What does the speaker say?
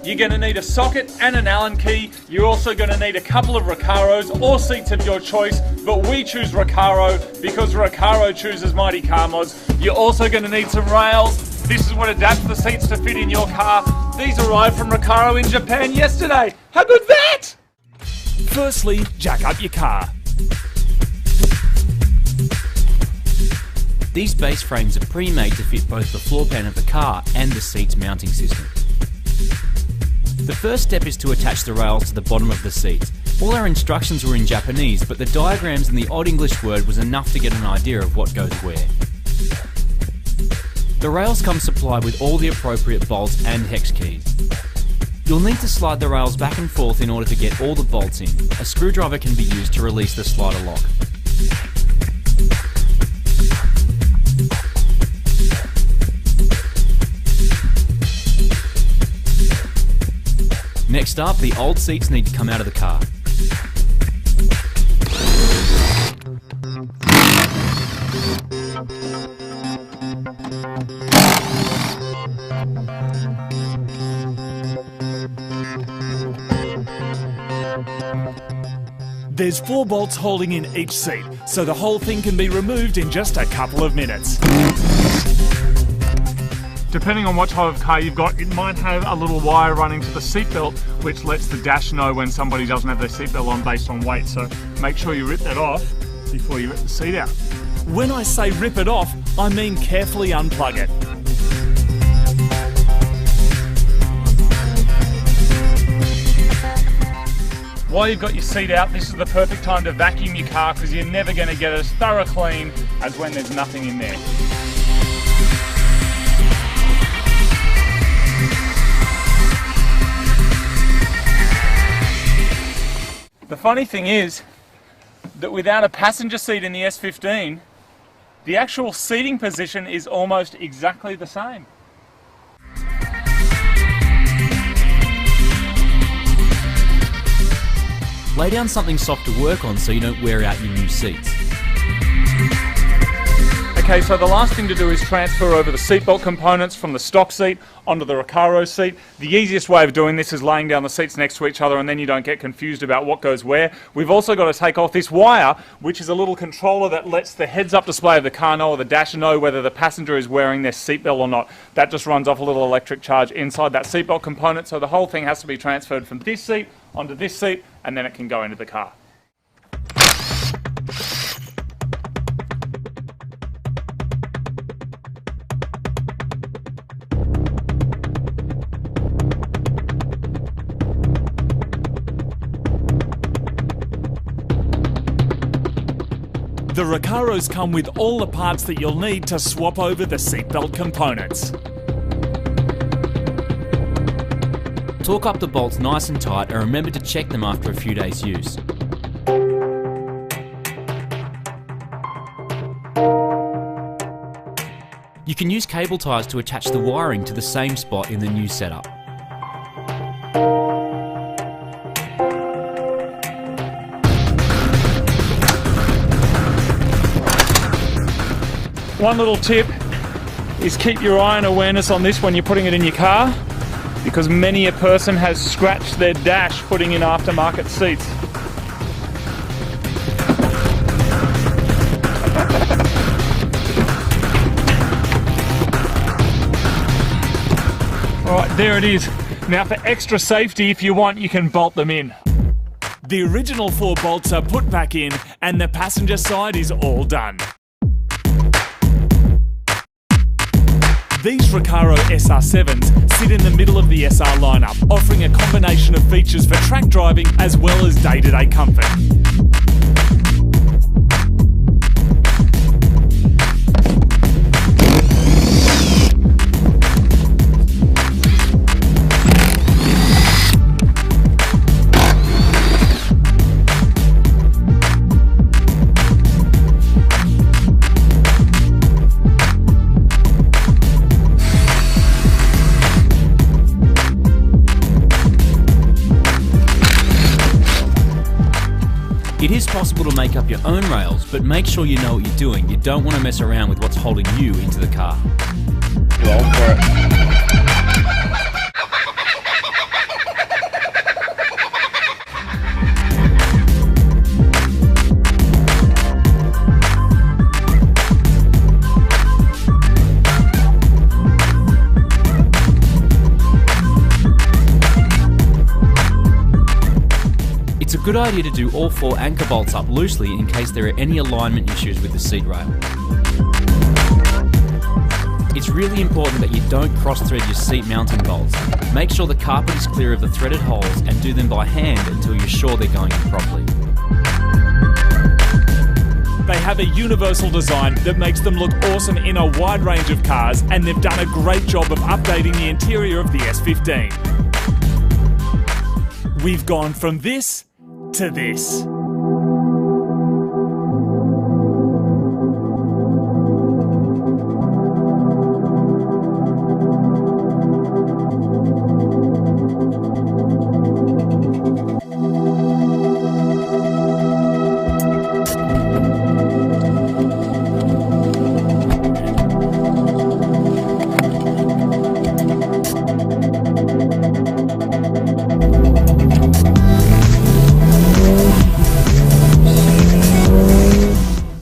You're going to need a socket and an Allen key. You're also going to need a couple of Recaros or seats of your choice, but we choose Recaro because Recaro chooses Mighty Car Mods. You're also going to need some rails. This is what adapts the seats to fit in your car. These arrived from Recaro in Japan yesterday. How good's that? Firstly, jack up your car. These base frames are pre-made to fit both the floor pan of the car and the seat's mounting system. The first step is to attach the rails to the bottom of the seats. All our instructions were in Japanese, but the diagrams and the odd English word was enough to get an idea of what goes where. The rails come supplied with all the appropriate bolts and hex keys. You'll need to slide the rails back and forth in order to get all the bolts in. A screwdriver can be used to release the slider lock. Next up, the old seats need to come out of the car. There's 4 bolts holding in each seat, so the whole thing can be removed in just a couple of minutes. Depending on what type of car you've got, it might have a little wire running to the seatbelt, which lets the dash know when somebody doesn't have their seatbelt on based on weight. So make sure you rip that off before you rip the seat out. When I say rip it off, I mean carefully unplug it. While you've got your seat out, this is the perfect time to vacuum your car because you're never going to get as thorough clean as when there's nothing in there. The funny thing is that without a passenger seat in the S15, the actual seating position is almost exactly the same. Lay down something soft to work on so you don't wear out your new seats. Okay, so the last thing to do is transfer over the seatbelt components from the stock seat onto the Recaro seat. The easiest way of doing this is laying down the seats next to each other and then you don't get confused about what goes where. We've also got to take off this wire, which is a little controller that lets the heads-up display of the car know or the dash know whether the passenger is wearing their seatbelt or not. That just runs off a little electric charge inside that seatbelt component, so the whole thing has to be transferred from this seat onto this seat and then it can go into the car. The Recaros come with all the parts that you'll need to swap over the seatbelt components. Torque up the bolts nice and tight and remember to check them after a few days' use. You can use cable ties to attach the wiring to the same spot in the new setup. One little tip is keep your eye and awareness on this when you're putting it in your car, because many a person has scratched their dash putting in aftermarket seats. Alright, there it is. Now for extra safety, if you want, you can bolt them in. The original 4 bolts are put back in and the passenger side is all done. These Recaro SR7s sit in the middle of the SR lineup, offering a combination of features for track driving as well as day-to-day comfort. It is possible to make up your own rails, but make sure you know what you're doing. You don't want to mess around with what's holding you into the car. Go for it. good idea to do all 4 anchor bolts up loosely in case there are any alignment issues with the seat rail. It's really important that you don't cross-thread your seat mounting bolts. Make sure the carpet is clear of the threaded holes and do them by hand until you're sure they're going in properly. They have a universal design that makes them look awesome in a wide range of cars, and they've done a great job of updating the interior of the S15. We've gone from this to this.